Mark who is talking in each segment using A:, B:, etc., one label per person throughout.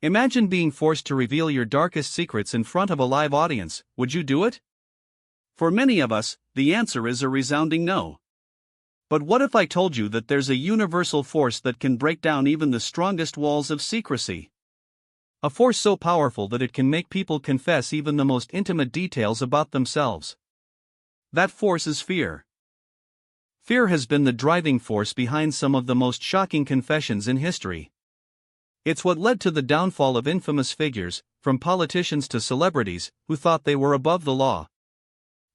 A: Imagine being forced to reveal your darkest secrets in front of a live audience. Would you do it? For many of us, the answer is a resounding no. But what if I told you that there's a universal force that can break down even the strongest walls of secrecy? A force so powerful that it can make people confess even the most intimate details about themselves. That force is fear. Fear has been the driving force behind some of the most shocking confessions in history. It's what led to the downfall of infamous figures, from politicians to celebrities, who thought they were above the law.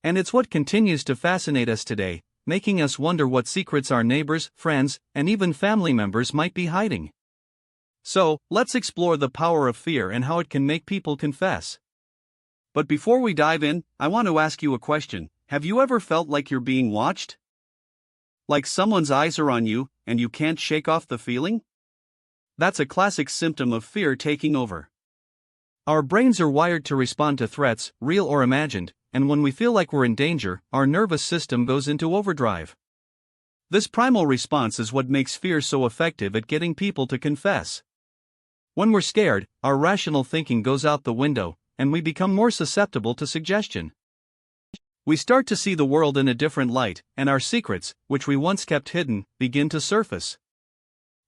A: And it's what continues to fascinate us today, making us wonder what secrets our neighbors, friends, and even family members might be hiding. So, let's explore the power of fear and how it can make people confess. But before we dive in, I want to ask you a question. Have you ever felt like you're being watched? Like someone's eyes are on you, and you can't shake off the feeling? That's a classic symptom of fear taking over. Our brains are wired to respond to threats, real or imagined, and when we feel like we're in danger, our nervous system goes into overdrive. This primal response is what makes fear so effective at getting people to confess. When we're scared, our rational thinking goes out the window, and we become more susceptible to suggestion. We start to see the world in a different light, and our secrets, which we once kept hidden, begin to surface.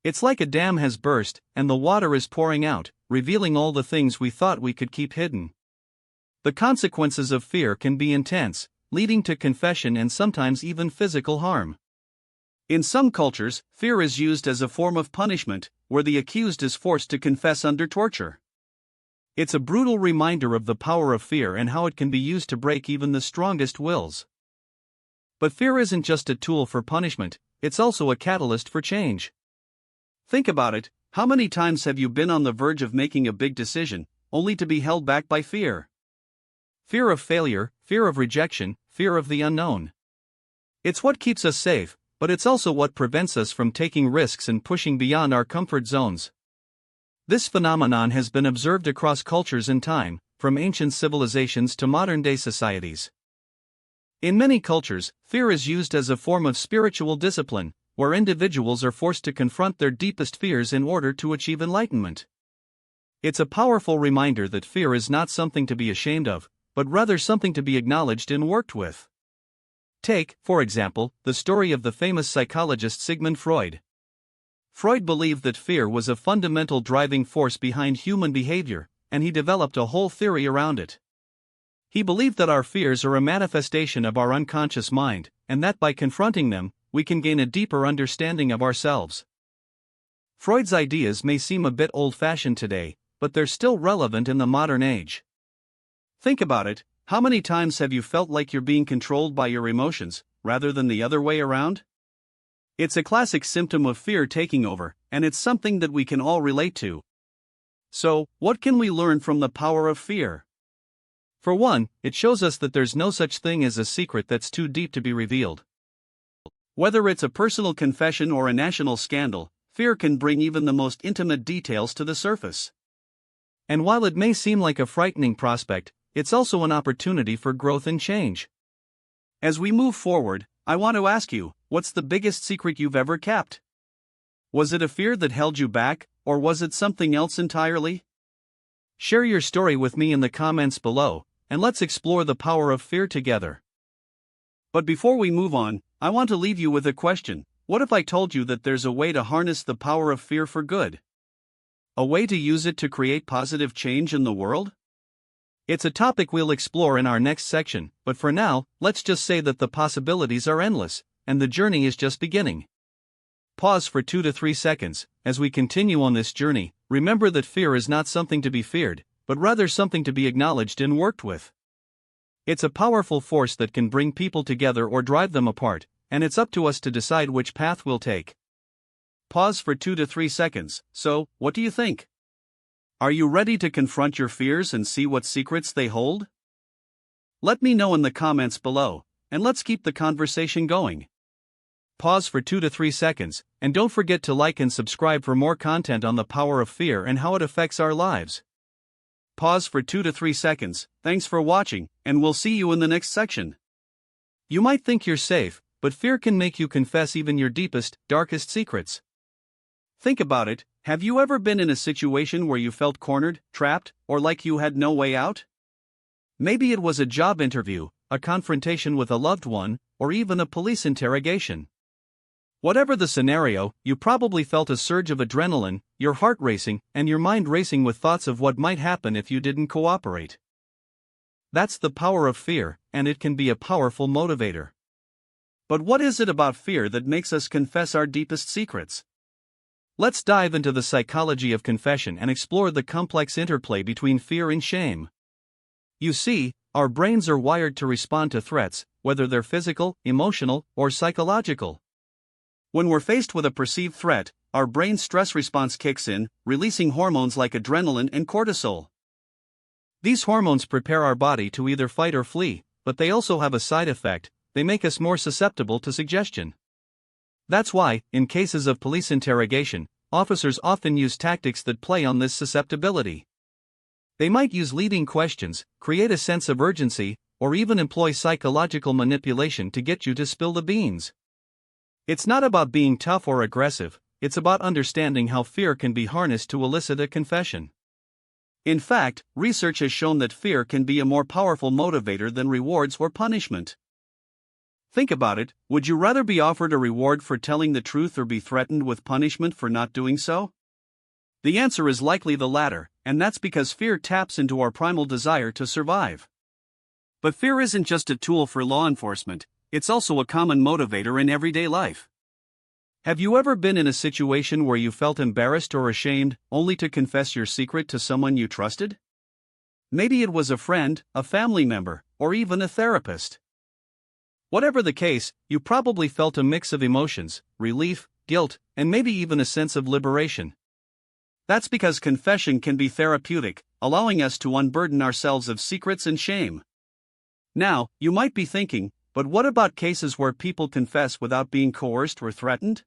A: It's like a dam has burst, and the water is pouring out, revealing all the things we thought we could keep hidden. The consequences of fear can be intense, leading to confession and sometimes even physical harm. In some cultures, fear is used as a form of punishment, where the accused is forced to confess under torture. It's a brutal reminder of the power of fear and how it can be used to break even the strongest wills. But fear isn't just a tool for punishment, it's also a catalyst for change. Think about it, how many times have you been on the verge of making a big decision, only to be held back by fear? Fear of failure, fear of rejection, fear of the unknown. It's what keeps us safe, but it's also what prevents us from taking risks and pushing beyond our comfort zones. This phenomenon has been observed across cultures and time, from ancient civilizations to modern-day societies. In many cultures, fear is used as a form of spiritual discipline, where individuals are forced to confront their deepest fears in order to achieve enlightenment. It's a powerful reminder that fear is not something to be ashamed of, but rather something to be acknowledged and worked with. Take, for example, the story of the famous psychologist Sigmund Freud. Freud believed that fear was a fundamental driving force behind human behavior, and he developed a whole theory around it. He believed that our fears are a manifestation of our unconscious mind, and that by confronting them, we can gain a deeper understanding of ourselves. Freud's ideas may seem a bit old-fashioned today, but they're still relevant in the modern age. Think about it, how many times have you felt like you're being controlled by your emotions, rather than the other way around? It's a classic symptom of fear taking over, and it's something that we can all relate to. So, what can we learn from the power of fear? For one, it shows us that there's no such thing as a secret that's too deep to be revealed. Whether it's a personal confession or a national scandal, fear can bring even the most intimate details to the surface. And while it may seem like a frightening prospect, it's also an opportunity for growth and change. As we move forward, I want to ask you, what's the biggest secret you've ever kept? Was it a fear that held you back, or was it something else entirely? Share your story with me in the comments below, and let's explore the power of fear together. But before we move on, I want to leave you with a question. What if I told you that there's a way to harness the power of fear for good? A way to use it to create positive change in the world? It's a topic we'll explore in our next section, but for now, let's just say that the possibilities are endless, and the journey is just beginning. Pause for 2 to 3 seconds. As we continue on this journey, remember that fear is not something to be feared, but rather something to be acknowledged and worked with. It's a powerful force that can bring people together or drive them apart, and it's up to us to decide which path we'll take. Pause for 2 to 3 seconds. So, what do you think? Are you ready to confront your fears and see what secrets they hold? Let me know in the comments below, and let's keep the conversation going. Pause for 2 to 3 seconds, and don't forget to like and subscribe for more content on the power of fear and how it affects our lives. Pause for 2 to 3 seconds. Thanks for watching, and we'll see you in the next section. You might think you're safe, but fear can make you confess even your deepest, darkest secrets. Think about it. Have you ever been in a situation where you felt cornered, trapped, or like you had no way out? Maybe it was a job interview, a confrontation with a loved one, or even a police interrogation. Whatever the scenario, you probably felt a surge of adrenaline, your heart racing, and your mind racing with thoughts of what might happen if you didn't cooperate. That's the power of fear, and it can be a powerful motivator. But what is it about fear that makes us confess our deepest secrets? Let's dive into the psychology of confession and explore the complex interplay between fear and shame. You see, our brains are wired to respond to threats, whether they're physical, emotional, or psychological. When we're faced with a perceived threat, our brain's stress response kicks in, releasing hormones like adrenaline and cortisol. These hormones prepare our body to either fight or flee, but they also have a side effect: they make us more susceptible to suggestion. That's why, in cases of police interrogation, officers often use tactics that play on this susceptibility. They might use leading questions, create a sense of urgency, or even employ psychological manipulation to get you to spill the beans. It's not about being tough or aggressive, it's about understanding how fear can be harnessed to elicit a confession. In fact, research has shown that fear can be a more powerful motivator than rewards or punishment. Think about it, would you rather be offered a reward for telling the truth or be threatened with punishment for not doing so? The answer is likely the latter, and that's because fear taps into our primal desire to survive. But fear isn't just a tool for law enforcement, it's also a common motivator in everyday life. Have you ever been in a situation where you felt embarrassed or ashamed, only to confess your secret to someone you trusted? Maybe it was a friend, a family member, or even a therapist. Whatever the case, you probably felt a mix of emotions: relief, guilt, and maybe even a sense of liberation. That's because confession can be therapeutic, allowing us to unburden ourselves of secrets and shame. Now, you might be thinking, but what about cases where people confess without being coerced or threatened?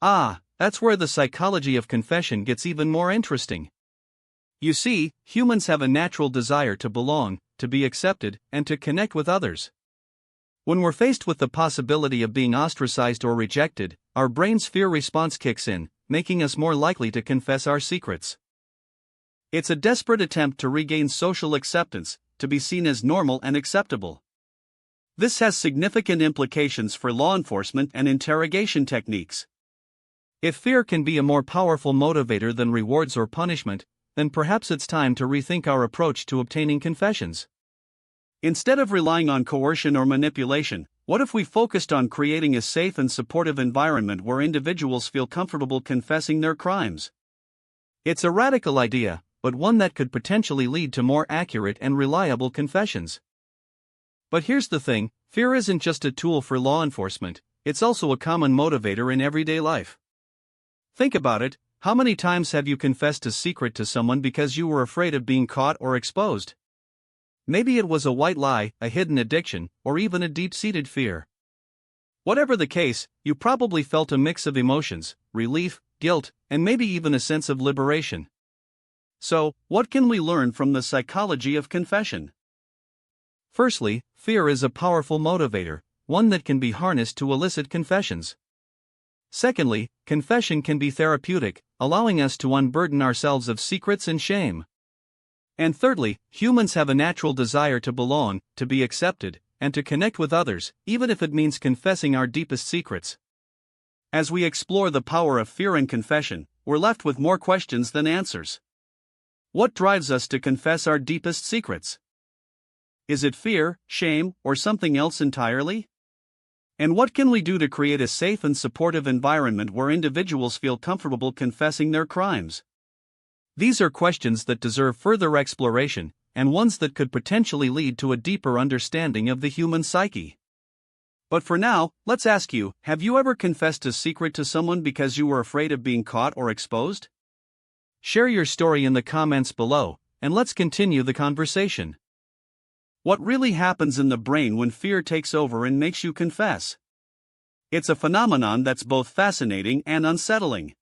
A: That's where the psychology of confession gets even more interesting. You see, humans have a natural desire to belong, to be accepted, and to connect with others. When we're faced with the possibility of being ostracized or rejected, our brain's fear response kicks in, making us more likely to confess our secrets. It's a desperate attempt to regain social acceptance, to be seen as normal and acceptable. This has significant implications for law enforcement and interrogation techniques. If fear can be a more powerful motivator than rewards or punishment, then perhaps it's time to rethink our approach to obtaining confessions. Instead of relying on coercion or manipulation, what if we focused on creating a safe and supportive environment where individuals feel comfortable confessing their crimes? It's a radical idea, but one that could potentially lead to more accurate and reliable confessions. But here's the thing, fear isn't just a tool for law enforcement, it's also a common motivator in everyday life. Think about it, how many times have you confessed a secret to someone because you were afraid of being caught or exposed? Maybe it was a white lie, a hidden addiction, or even a deep-seated fear. Whatever the case, you probably felt a mix of emotions: relief, guilt, and maybe even a sense of liberation. So, what can we learn from the psychology of confession? Firstly, fear is a powerful motivator, one that can be harnessed to elicit confessions. Secondly, confession can be therapeutic, allowing us to unburden ourselves of secrets and shame. And thirdly, humans have a natural desire to belong, to be accepted, and to connect with others, even if it means confessing our deepest secrets. As we explore the power of fear and confession, we're left with more questions than answers. What drives us to confess our deepest secrets? Is it fear, shame, or something else entirely? And what can we do to create a safe and supportive environment where individuals feel comfortable confessing their crimes? These are questions that deserve further exploration, and ones that could potentially lead to a deeper understanding of the human psyche. But for now, let's ask you, have you ever confessed a secret to someone because you were afraid of being caught or exposed? Share your story in the comments below, and let's continue the conversation. What really happens in the brain when fear takes over and makes you confess? It's a phenomenon that's both fascinating and unsettling.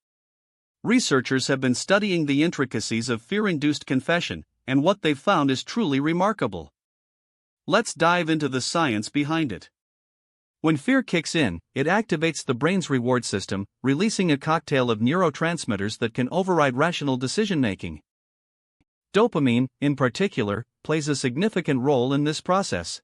A: Researchers have been studying the intricacies of fear-induced confession, and what they've found is truly remarkable. Let's dive into the science behind it. When fear kicks in, it activates the brain's reward system, releasing a cocktail of neurotransmitters that can override rational decision-making. Dopamine, in particular, plays a significant role in this process.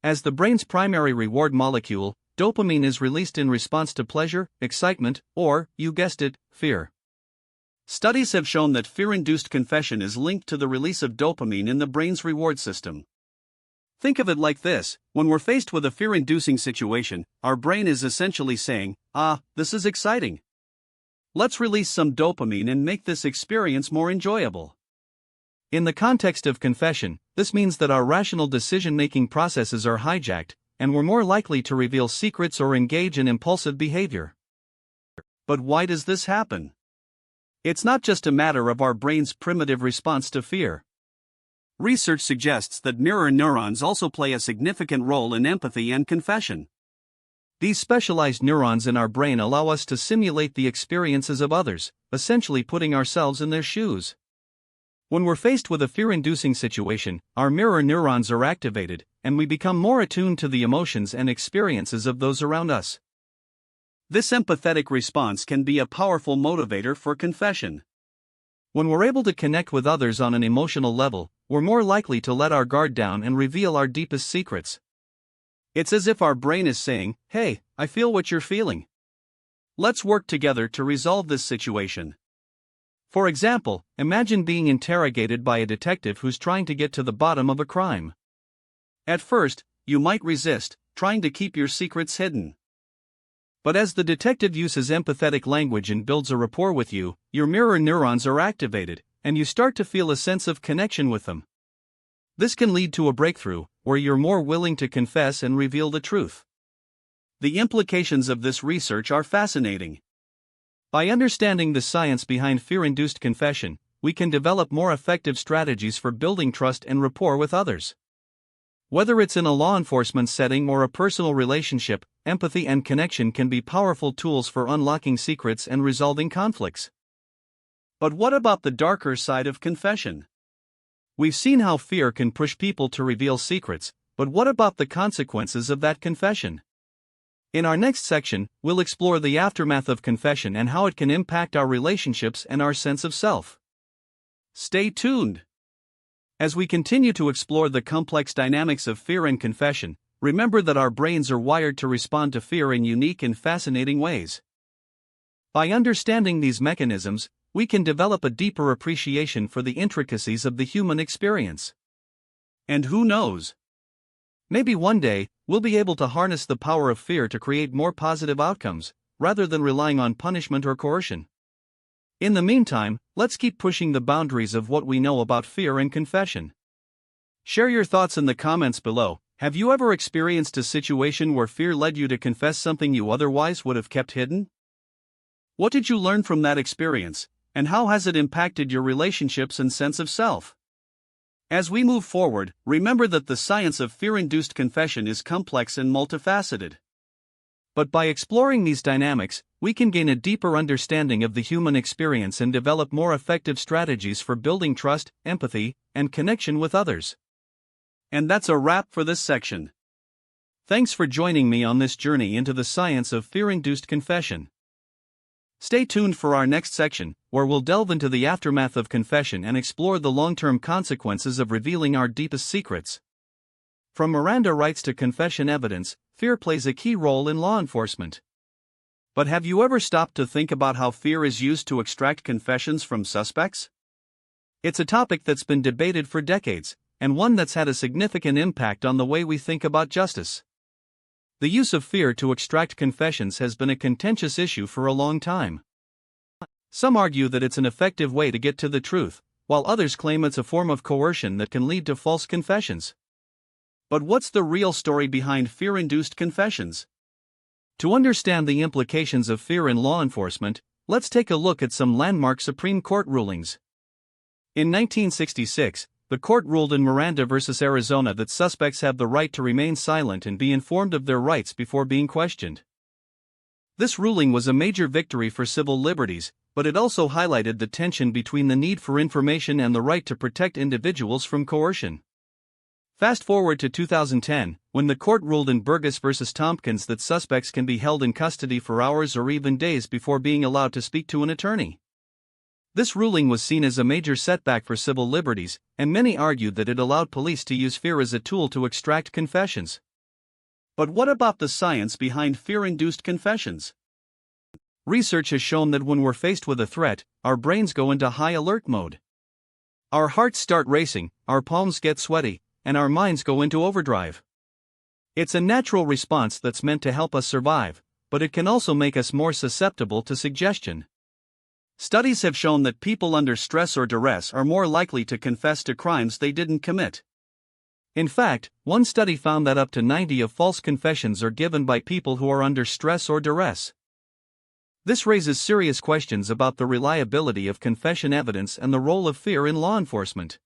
A: As the brain's primary reward molecule, dopamine is released in response to pleasure, excitement, or, you guessed it, fear. Studies have shown that fear-induced confession is linked to the release of dopamine in the brain's reward system. Think of it like this: when we're faced with a fear-inducing situation, our brain is essentially saying, this is exciting. Let's release some dopamine and make this experience more enjoyable. In the context of confession, this means that our rational decision-making processes are hijacked, and we're more likely to reveal secrets or engage in impulsive behavior. But why does this happen? It's not just a matter of our brain's primitive response to fear. Research suggests that mirror neurons also play a significant role in empathy and confession. These specialized neurons in our brain allow us to simulate the experiences of others, essentially putting ourselves in their shoes. When we're faced with a fear-inducing situation, our mirror neurons are activated, and we become more attuned to the emotions and experiences of those around us. This empathetic response can be a powerful motivator for confession. When we're able to connect with others on an emotional level, we're more likely to let our guard down and reveal our deepest secrets. It's as if our brain is saying, "Hey, I feel what you're feeling. Let's work together to resolve this situation." For example, imagine being interrogated by a detective who's trying to get to the bottom of a crime. At first, you might resist, trying to keep your secrets hidden. But as the detective uses empathetic language and builds a rapport with you, your mirror neurons are activated, and you start to feel a sense of connection with them. This can lead to a breakthrough, where you're more willing to confess and reveal the truth. The implications of this research are fascinating. By understanding the science behind fear-induced confession, we can develop more effective strategies for building trust and rapport with others. Whether it's in a law enforcement setting or a personal relationship, empathy and connection can be powerful tools for unlocking secrets and resolving conflicts. But what about the darker side of confession? We've seen how fear can push people to reveal secrets, but what about the consequences of that confession? In our next section, we'll explore the aftermath of confession and how it can impact our relationships and our sense of self. Stay tuned! As we continue to explore the complex dynamics of fear and confession, remember that our brains are wired to respond to fear in unique and fascinating ways. By understanding these mechanisms, we can develop a deeper appreciation for the intricacies of the human experience. And who knows? Maybe one day, we'll be able to harness the power of fear to create more positive outcomes, rather than relying on punishment or coercion. In the meantime, let's keep pushing the boundaries of what we know about fear and confession. Share your thoughts in the comments below. Have you ever experienced a situation where fear led you to confess something you otherwise would have kept hidden? What did you learn from that experience, and how has it impacted your relationships and sense of self? As we move forward, remember that the science of fear-induced confession is complex and multifaceted. But by exploring these dynamics, we can gain a deeper understanding of the human experience and develop more effective strategies for building trust, empathy, and connection with others. And that's a wrap for this section. Thanks for joining me on this journey into the science of fear-induced confession. Stay tuned for our next section, where we'll delve into the aftermath of confession and explore the long-term consequences of revealing our deepest secrets. From Miranda rights to confession evidence, fear plays a key role in law enforcement. But have you ever stopped to think about how fear is used to extract confessions from suspects? It's a topic that's been debated for decades, and one that's had a significant impact on the way we think about justice. The use of fear to extract confessions has been a contentious issue for a long time. Some argue that it's an effective way to get to the truth, while others claim it's a form of coercion that can lead to false confessions. But what's the real story behind fear-induced confessions? To understand the implications of fear in law enforcement, let's take a look at some landmark Supreme Court rulings. In 1966, the court ruled in Miranda v. Arizona that suspects have the right to remain silent and be informed of their rights before being questioned. This ruling was a major victory for civil liberties, but it also highlighted the tension between the need for information and the right to protect individuals from coercion. Fast forward to 2010, when the court ruled in Burgess v. Tompkins that suspects can be held in custody for hours or even days before being allowed to speak to an attorney. This ruling was seen as a major setback for civil liberties, and many argued that it allowed police to use fear as a tool to extract confessions. But what about the science behind fear-induced confessions? Research has shown that when we're faced with a threat, our brains go into high alert mode. Our hearts start racing, our palms get sweaty, and our minds go into overdrive. It's a natural response that's meant to help us survive, but it can also make us more susceptible to suggestion. Studies have shown that people under stress or duress are more likely to confess to crimes they didn't commit. In fact, one study found that up to 90 of false confessions are given by people who are under stress or duress. This raises serious questions about the reliability of confession evidence and the role of fear in law enforcement.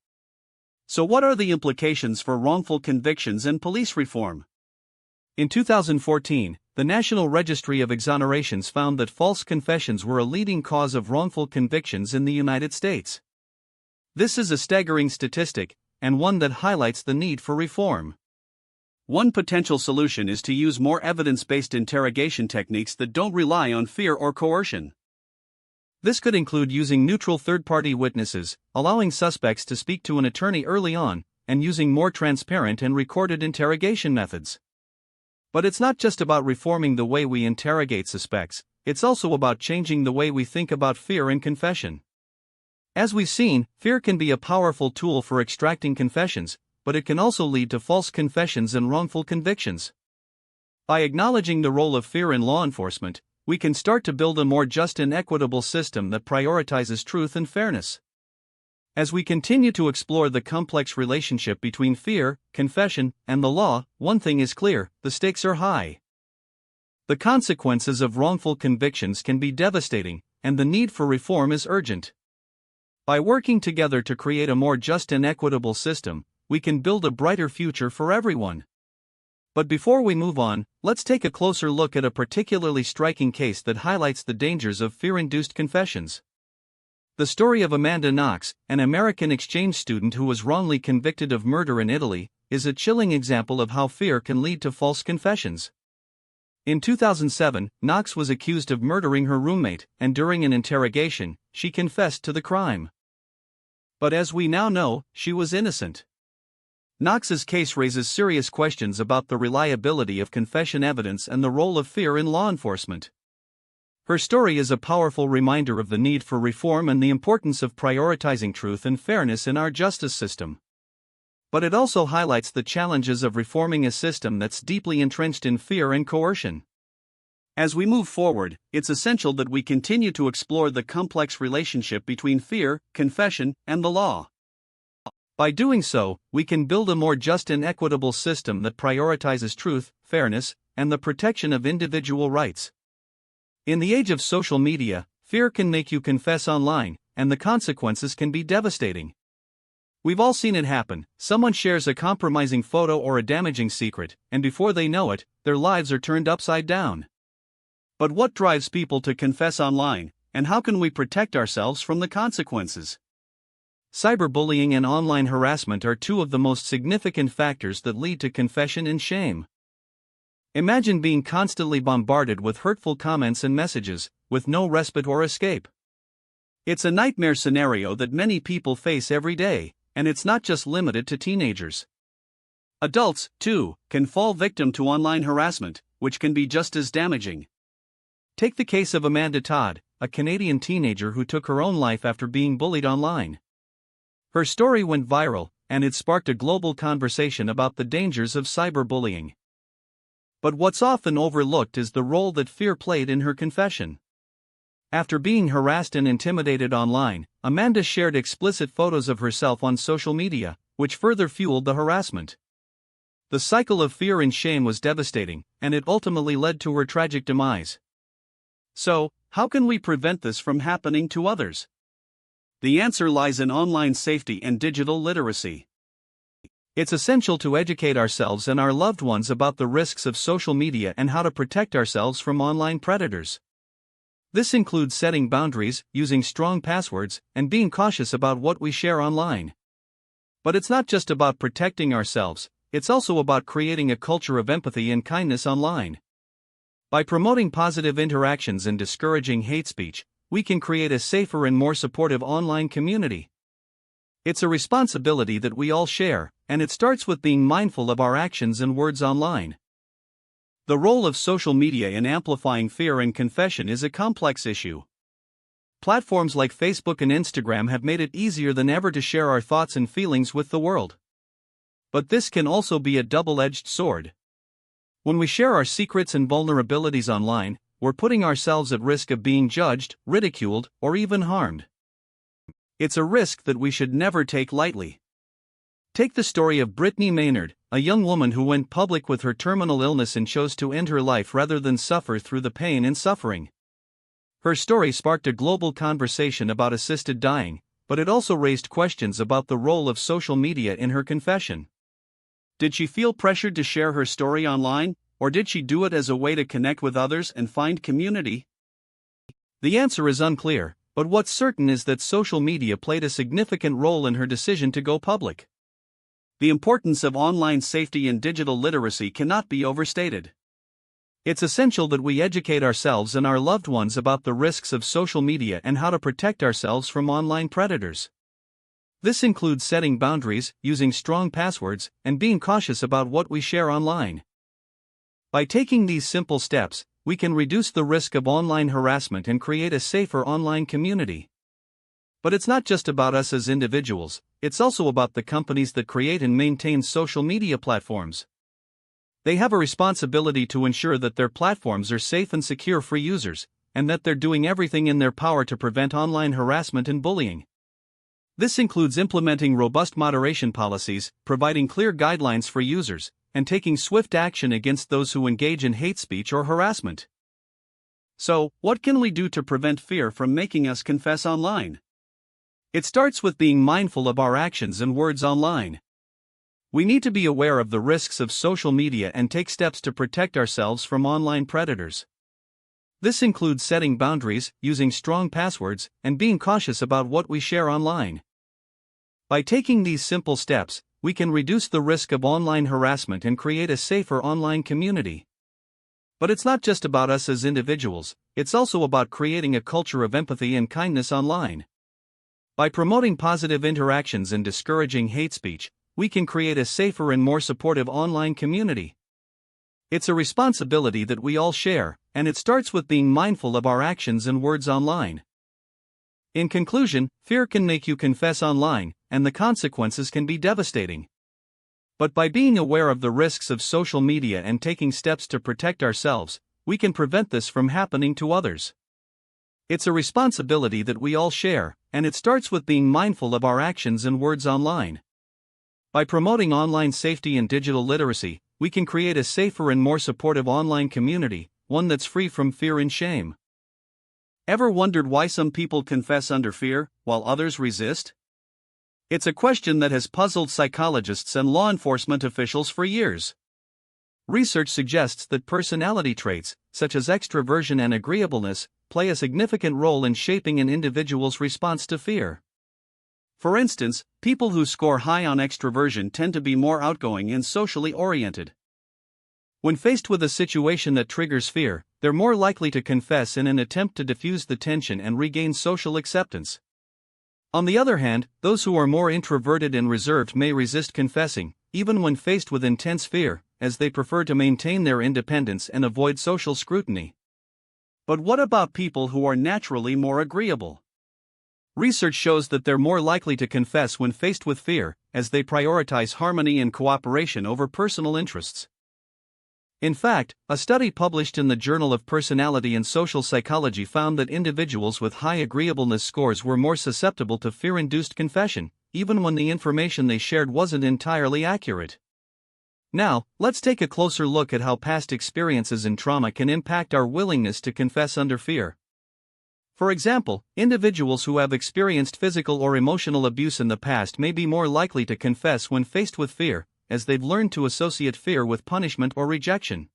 A: So, what are the implications for wrongful convictions and police reform? In 2014, the National Registry of Exonerations found that false confessions were a leading cause of wrongful convictions in the United States. This is a staggering statistic, and one that highlights the need for reform. One potential solution is to use more evidence-based interrogation techniques that don't rely on fear or coercion. This could include using neutral third-party witnesses, allowing suspects to speak to an attorney early on, and using more transparent and recorded interrogation methods. But it's not just about reforming the way we interrogate suspects, it's also about changing the way we think about fear and confession. As we've seen, fear can be a powerful tool for extracting confessions, but it can also lead to false confessions and wrongful convictions. By acknowledging the role of fear in law enforcement, we can start to build a more just and equitable system that prioritizes truth and fairness. As we continue to explore the complex relationship between fear, confession, and the law, one thing is clear: the stakes are high. The consequences of wrongful convictions can be devastating, and the need for reform is urgent. By working together to create a more just and equitable system, we can build a brighter future for everyone. But before we move on, let's take a closer look at a particularly striking case that highlights the dangers of fear-induced confessions. The story of Amanda Knox, an American exchange student who was wrongly convicted of murder in Italy, is a chilling example of how fear can lead to false confessions. In 2007, Knox was accused of murdering her roommate, and during an interrogation, she confessed to the crime. But as we now know, she was innocent. Knox's case raises serious questions about the reliability of confession evidence and the role of fear in law enforcement. Her story is a powerful reminder of the need for reform and the importance of prioritizing truth and fairness in our justice system. But it also highlights the challenges of reforming a system that's deeply entrenched in fear and coercion. As we move forward, it's essential that we continue to explore the complex relationship between fear, confession, and the law. By doing so, we can build a more just and equitable system that prioritizes truth, fairness, and the protection of individual rights. In the age of social media, fear can make you confess online, and the consequences can be devastating. We've all seen it happen: someone shares a compromising photo or a damaging secret, and before they know it, their lives are turned upside down. But what drives people to confess online, and how can we protect ourselves from the consequences? Cyberbullying and online harassment are two of the most significant factors that lead to confession and shame. Imagine being constantly bombarded with hurtful comments and messages, with no respite or escape. It's a nightmare scenario that many people face every day, and it's not just limited to teenagers. Adults, too, can fall victim to online harassment, which can be just as damaging. Take the case of Amanda Todd, a Canadian teenager who took her own life after being bullied online. Her story went viral, and it sparked a global conversation about the dangers of cyberbullying. But what's often overlooked is the role that fear played in her confession. After being harassed and intimidated online, Amanda shared explicit photos of herself on social media, which further fueled the harassment. The cycle of fear and shame was devastating, and it ultimately led to her tragic demise. So, how can we prevent this from happening to others? The answer lies in online safety and digital literacy. It's essential to educate ourselves and our loved ones about the risks of social media and how to protect ourselves from online predators. This includes setting boundaries, using strong passwords, and being cautious about what we share online. But it's not just about protecting ourselves, it's also about creating a culture of empathy and kindness online. By promoting positive interactions and discouraging hate speech, we can create a safer and more supportive online community. It's a responsibility that we all share, and it starts with being mindful of our actions and words online. The role of social media in amplifying fear and confession is a complex issue. Platforms like Facebook and Instagram have made it easier than ever to share our thoughts and feelings with the world. But this can also be a double-edged sword. When we share our secrets and vulnerabilities online, we're putting ourselves at risk of being judged, ridiculed, or even harmed. It's a risk that we should never take lightly. Take the story of Brittany Maynard, a young woman who went public with her terminal illness and chose to end her life rather than suffer through the pain and suffering. Her story sparked a global conversation about assisted dying, but it also raised questions about the role of social media in her confession. Did she feel pressured to share her story online, or did she do it as a way to connect with others and find community? The answer is unclear, but what's certain is that social media played a significant role in her decision to go public. The importance of online safety and digital literacy cannot be overstated. It's essential that we educate ourselves and our loved ones about the risks of social media and how to protect ourselves from online predators. This includes setting boundaries, using strong passwords, and being cautious about what we share online. By taking these simple steps, we can reduce the risk of online harassment and create a safer online community. But it's not just about us as individuals, it's also about the companies that create and maintain social media platforms. They have a responsibility to ensure that their platforms are safe and secure for users, and that they're doing everything in their power to prevent online harassment and bullying. This includes implementing robust moderation policies, providing clear guidelines for users, and taking swift action against those who engage in hate speech or harassment. So, what can we do to prevent fear from making us confess online? It starts with being mindful of our actions and words online. We need to be aware of the risks of social media and take steps to protect ourselves from online predators. This includes setting boundaries, using strong passwords, and being cautious about what we share online. By taking these simple steps, we can reduce the risk of online harassment and create a safer online community. But it's not just about us as individuals, it's also about creating a culture of empathy and kindness online. By promoting positive interactions and discouraging hate speech, we can create a safer and more supportive online community. It's a responsibility that we all share, and it starts with being mindful of our actions and words online. In conclusion, fear can make you confess online, and the consequences can be devastating. But by being aware of the risks of social media and taking steps to protect ourselves, we can prevent this from happening to others. It's a responsibility that we all share, and it starts with being mindful of our actions and words online. By promoting online safety and digital literacy, we can create a safer and more supportive online community, one that's free from fear and shame. Ever wondered why some people confess under fear, while others resist? It's a question that has puzzled psychologists and law enforcement officials for years. Research suggests that personality traits, such as extroversion and agreeableness, play a significant role in shaping an individual's response to fear. For instance, people who score high on extroversion tend to be more outgoing and socially oriented. When faced with a situation that triggers fear, they're more likely to confess in an attempt to diffuse the tension and regain social acceptance. On the other hand, those who are more introverted and reserved may resist confessing, even when faced with intense fear, as they prefer to maintain their independence and avoid social scrutiny. But what about people who are naturally more agreeable? Research shows that they're more likely to confess when faced with fear, as they prioritize harmony and cooperation over personal interests. In fact, a study published in the Journal of Personality and Social Psychology found that individuals with high agreeableness scores were more susceptible to fear-induced confession, even when the information they shared wasn't entirely accurate. Now, let's take a closer look at how past experiences and trauma can impact our willingness to confess under fear. For example, individuals who have experienced physical or emotional abuse in the past may be more likely to confess when faced with fear, as they've learned to associate fear with punishment or rejection.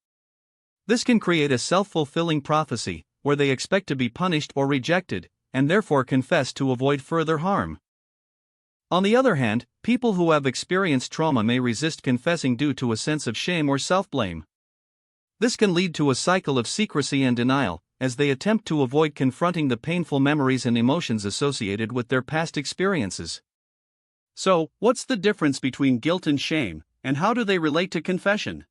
A: This can create a self-fulfilling prophecy, where they expect to be punished or rejected, and therefore confess to avoid further harm. On the other hand, people who have experienced trauma may resist confessing due to a sense of shame or self-blame. This can lead to a cycle of secrecy and denial, as they attempt to avoid confronting the painful memories and emotions associated with their past experiences. So, what's the difference between guilt and shame, and how do they relate to confession?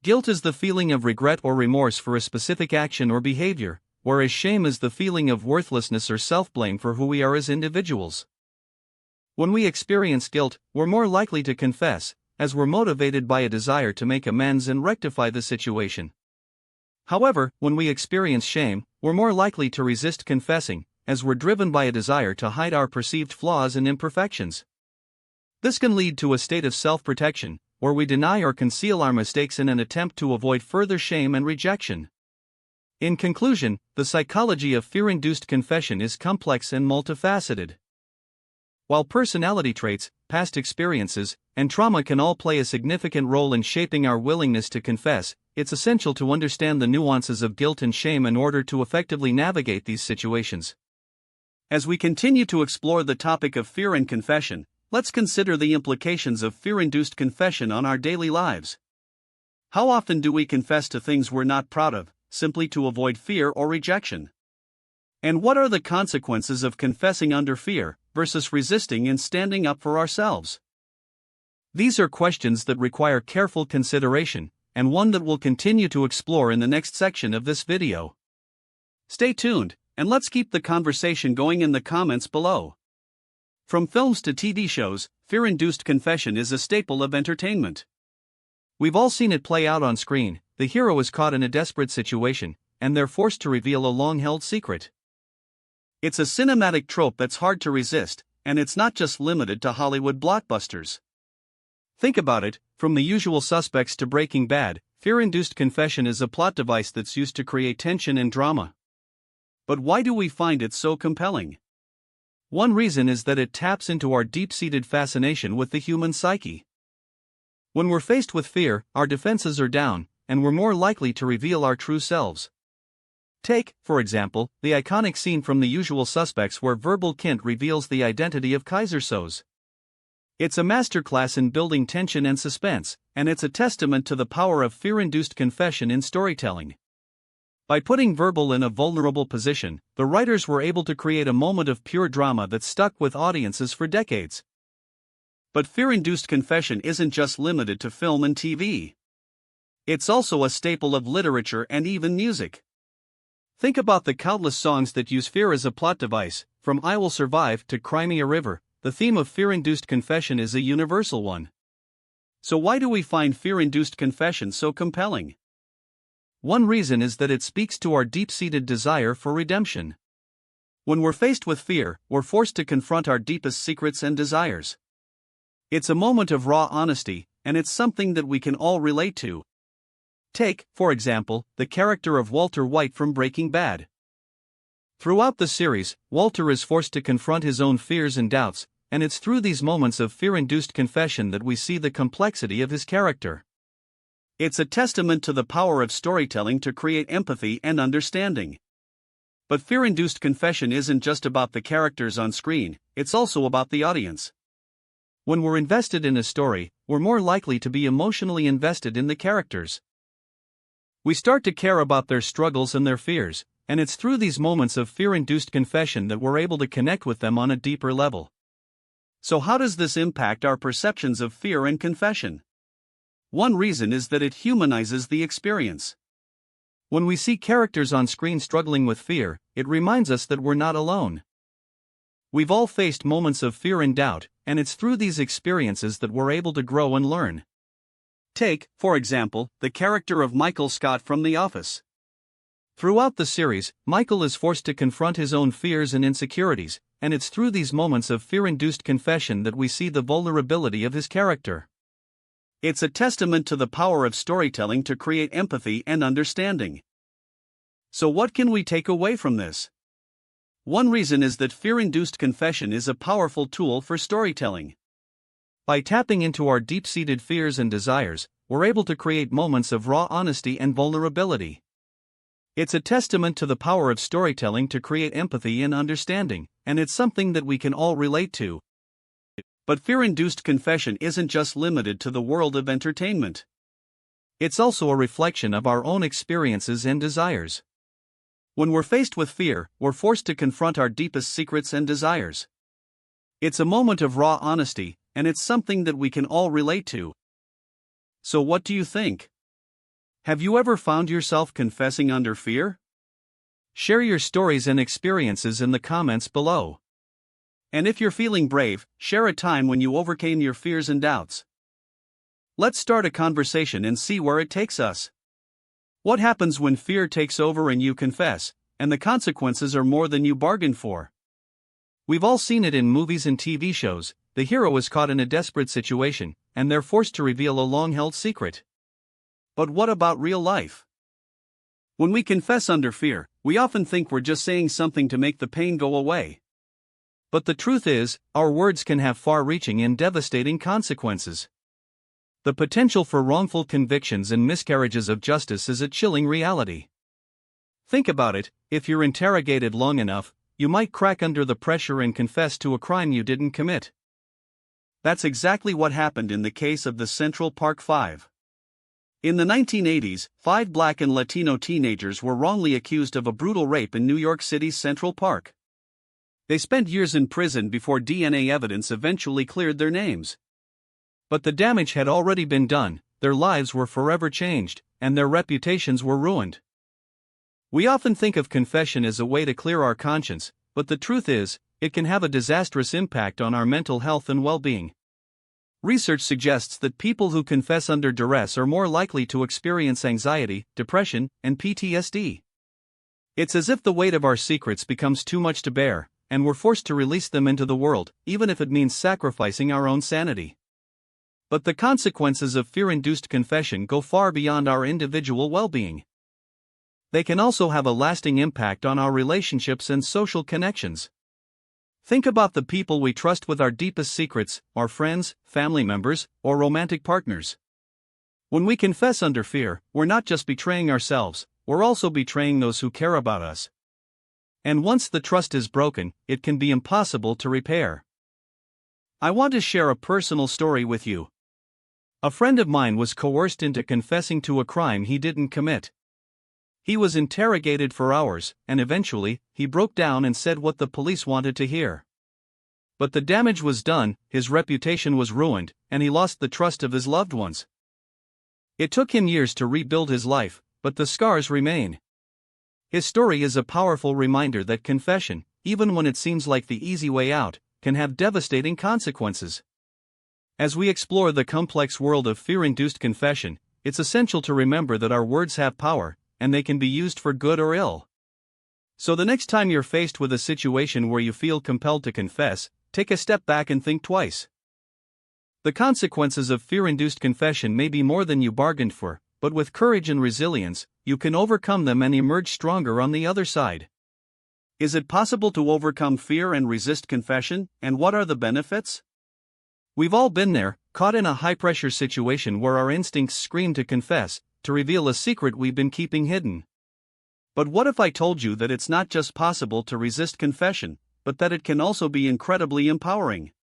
A: Guilt is the feeling of regret or remorse for a specific action or behavior, whereas shame is the feeling of worthlessness or self-blame for who we are as individuals. When we experience guilt, we're more likely to confess, as we're motivated by a desire to make amends and rectify the situation. However, when we experience shame, we're more likely to resist confessing, as we're driven by a desire to hide our perceived flaws and imperfections. This can lead to a state of self-protection, where we deny or conceal our mistakes in an attempt to avoid further shame and rejection. In conclusion, the psychology of fear-induced confession is complex and multifaceted. While personality traits, past experiences, and trauma can all play a significant role in shaping our willingness to confess, it's essential to understand the nuances of guilt and shame in order to effectively navigate these situations. As we continue to explore the topic of fear and confession, let's consider the implications of fear-induced confession on our daily lives. How often do we confess to things we're not proud of, simply to avoid fear or rejection? And what are the consequences of confessing under fear, versus resisting and standing up for ourselves? These are questions that require careful consideration, and one that we'll continue to explore in the next section of this video. Stay tuned, and let's keep the conversation going in the comments below. From films to TV shows, fear-induced confession is a staple of entertainment. We've all seen it play out on screen. The hero is caught in a desperate situation, and they're forced to reveal a long-held secret. It's a cinematic trope that's hard to resist, and it's not just limited to Hollywood blockbusters. Think about it, from The Usual Suspects to Breaking Bad, fear-induced confession is a plot device that's used to create tension and drama. But why do we find it so compelling? One reason is that it taps into our deep-seated fascination with the human psyche. When we're faced with fear, our defenses are down, and we're more likely to reveal our true selves. Take, for example, the iconic scene from The Usual Suspects where Verbal Kint reveals the identity of Kaiser Soze. It's a masterclass in building tension and suspense, and it's a testament to the power of fear-induced confession in storytelling. By putting Verbal in a vulnerable position, the writers were able to create a moment of pure drama that stuck with audiences for decades. But fear-induced confession isn't just limited to film and TV. It's also a staple of literature and even music. Think about the countless songs that use fear as a plot device, from I Will Survive to Cry Me a River. The theme of fear-induced confession is a universal one. So why do we find fear-induced confession so compelling? One reason is that it speaks to our deep-seated desire for redemption. When we're faced with fear, we're forced to confront our deepest secrets and desires. It's a moment of raw honesty, and it's something that we can all relate to. Take, for example, the character of Walter White from Breaking Bad. Throughout the series, Walter is forced to confront his own fears and doubts, and it's through these moments of fear-induced confession that we see the complexity of his character. It's a testament to the power of storytelling to create empathy and understanding. But fear-induced confession isn't just about the characters on screen, it's also about the audience. When we're invested in a story, we're more likely to be emotionally invested in the characters. We start to care about their struggles and their fears, and it's through these moments of fear-induced confession that we're able to connect with them on a deeper level. So how does this impact our perceptions of fear and confession? One reason is that it humanizes the experience. When we see characters on screen struggling with fear, it reminds us that we're not alone. We've all faced moments of fear and doubt, and it's through these experiences that we're able to grow and learn. Take, for example, the character of Michael Scott from The Office. Throughout the series, Michael is forced to confront his own fears and insecurities, and it's through these moments of fear-induced confession that we see the vulnerability of his character. It's a testament to the power of storytelling to create empathy and understanding. So what can we take away from this? One reason is that fear-induced confession is a powerful tool for storytelling. By tapping into our deep-seated fears and desires, we're able to create moments of raw honesty and vulnerability. It's a testament to the power of storytelling to create empathy and understanding, and it's something that we can all relate to. But fear-induced confession isn't just limited to the world of entertainment. It's also a reflection of our own experiences and desires. When we're faced with fear, we're forced to confront our deepest secrets and desires. It's a moment of raw honesty, and it's something that we can all relate to. So what do you think? Have you ever found yourself confessing under fear? Share your stories and experiences in the comments below. And if you're feeling brave, share a time when you overcame your fears and doubts. Let's start a conversation and see where it takes us. What happens when fear takes over and you confess, and the consequences are more than you bargained for? We've all seen it in movies and TV shows. The hero is caught in a desperate situation, and they're forced to reveal a long-held secret. But what about real life? When we confess under fear, we often think we're just saying something to make the pain go away. But the truth is, our words can have far-reaching and devastating consequences. The potential for wrongful convictions and miscarriages of justice is a chilling reality. Think about it: if you're interrogated long enough, you might crack under the pressure and confess to a crime you didn't commit. That's exactly what happened in the case of the Central Park Five. In the 1980s, 5 Black and Latino teenagers were wrongly accused of a brutal rape in New York City's Central Park. They spent years in prison before DNA evidence eventually cleared their names. But the damage had already been done, their lives were forever changed, and their reputations were ruined. We often think of confession as a way to clear our conscience, but the truth is, it can have a disastrous impact on our mental health and well-being. Research suggests that people who confess under duress are more likely to experience anxiety, depression, and PTSD. It's as if the weight of our secrets becomes too much to bear, and we're forced to release them into the world, even if it means sacrificing our own sanity. But the consequences of fear-induced confession go far beyond our individual well-being. They can also have a lasting impact on our relationships and social connections. Think about the people we trust with our deepest secrets: our friends, family members, or romantic partners. When we confess under fear, we're not just betraying ourselves, we're also betraying those who care about us. And once the trust is broken, it can be impossible to repair. I want to share a personal story with you. A friend of mine was coerced into confessing to a crime he didn't commit. He was interrogated for hours, and eventually, he broke down and said what the police wanted to hear. But the damage was done, his reputation was ruined, and he lost the trust of his loved ones. It took him years to rebuild his life, but the scars remain. His story is a powerful reminder that confession, even when it seems like the easy way out, can have devastating consequences. As we explore the complex world of fear-induced confession, it's essential to remember that our words have power, and they can be used for good or ill. So the next time you're faced with a situation where you feel compelled to confess, take a step back and think twice. The consequences of fear-induced confession may be more than you bargained for, but with courage and resilience, you can overcome them and emerge stronger on the other side. Is it possible to overcome fear and resist confession, and what are the benefits? We've all been there, caught in a high-pressure situation where our instincts scream to confess, to reveal a secret we've been keeping hidden. But what if I told you that it's not just possible to resist confession, but that it can also be incredibly empowering?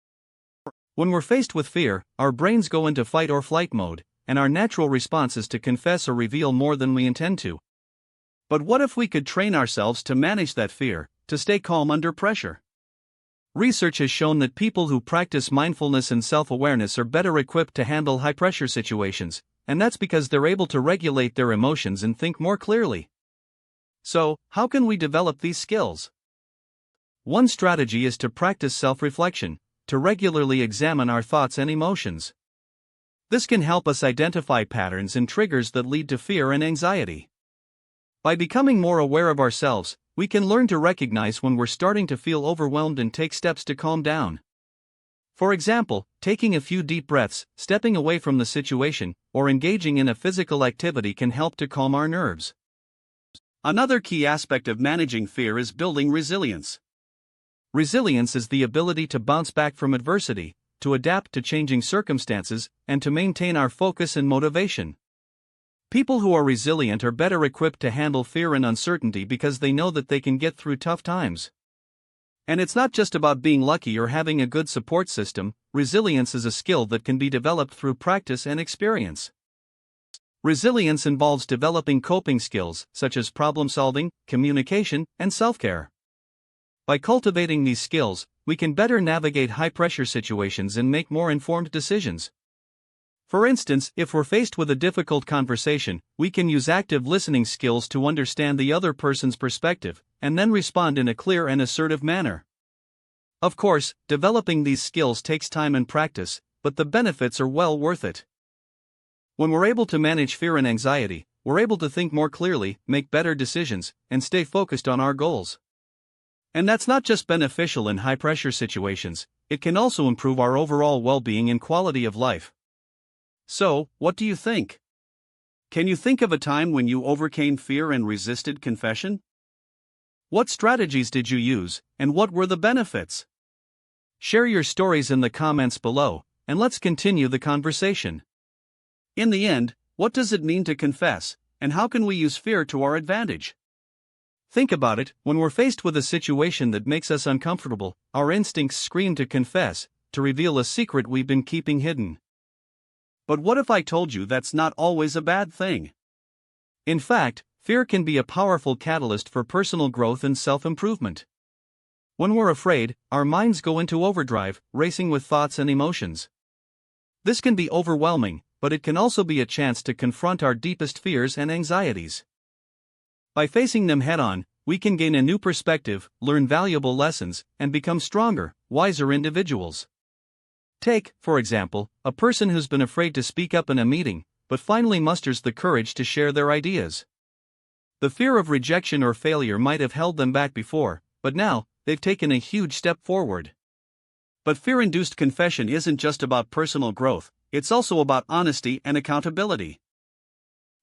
A: When we're faced with fear, our brains go into fight or flight mode, and our natural response is to confess or reveal more than we intend to. But what if we could train ourselves to manage that fear, to stay calm under pressure? Research has shown that people who practice mindfulness and self-awareness are better equipped to handle high-pressure situations, and that's because they're able to regulate their emotions and think more clearly. So, how can we develop these skills? One strategy is to practice self-reflection, to regularly examine our thoughts and emotions. This can help us identify patterns and triggers that lead to fear and anxiety. By becoming more aware of ourselves, we can learn to recognize when we're starting to feel overwhelmed and take steps to calm down. For example, taking a few deep breaths, stepping away from the situation, or engaging in a physical activity can help to calm our nerves. Another key aspect of managing fear is building resilience. Resilience is the ability to bounce back from adversity, to adapt to changing circumstances, and to maintain our focus and motivation. People who are resilient are better equipped to handle fear and uncertainty because they know that they can get through tough times. And it's not just about being lucky or having a good support system. resilience is a skill that can be developed through practice and experience. Resilience involves developing coping skills such as problem solving, communication, and self-care. By cultivating these skills, we can better navigate high-pressure situations and make more informed decisions. For instance, if we're faced with a difficult conversation, we can use active listening skills to understand the other person's perspective, and then respond in a clear and assertive manner. Of course, developing these skills takes time and practice, but the benefits are well worth it. When we're able to manage fear and anxiety, we're able to think more clearly, make better decisions, and stay focused on our goals. And that's not just beneficial in high-pressure situations, it can also improve our overall well-being and quality of life. So, what do you think? Can you think of a time when you overcame fear and resisted confession? What strategies did you use, and what were the benefits? Share your stories in the comments below, and let's continue the conversation. In the end, what does it mean to confess, and how can we use fear to our advantage? Think about it. When we're faced with a situation that makes us uncomfortable, our instincts scream to confess, to reveal a secret we've been keeping hidden. But what if I told you that's not always a bad thing? In fact, fear can be a powerful catalyst for personal growth and self-improvement. When we're afraid, our minds go into overdrive, racing with thoughts and emotions. This can be overwhelming, but it can also be a chance to confront our deepest fears and anxieties. By facing them head-on, we can gain a new perspective, learn valuable lessons, and become stronger, wiser individuals. Take, for example, a person who's been afraid to speak up in a meeting, but finally musters the courage to share their ideas. The fear of rejection or failure might have held them back before, but now, they've taken a huge step forward. But fear-induced confession isn't just about personal growth, it's also about honesty and accountability.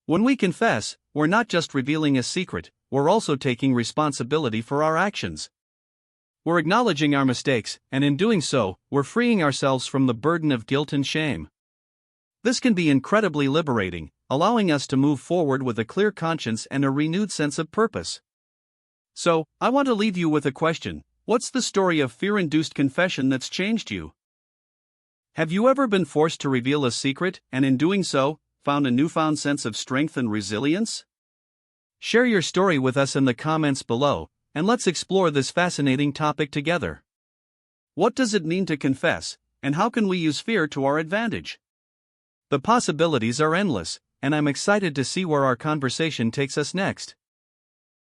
A: When we confess, we're not just revealing a secret, we're also taking responsibility for our actions. We're acknowledging our mistakes, and in doing so, we're freeing ourselves from the burden of guilt and shame. This can be incredibly liberating, allowing us to move forward with a clear conscience and a renewed sense of purpose. So, I want to leave you with a question. What's the story of fear-induced confession that's changed you? Have you ever been forced to reveal a secret, and in doing so, found a newfound sense of strength and resilience? Share your story with us in the comments below, and let's explore this fascinating topic together. What does it mean to confess, and how can we use fear to our advantage? The possibilities are endless, and I'm excited to see where our conversation takes us next.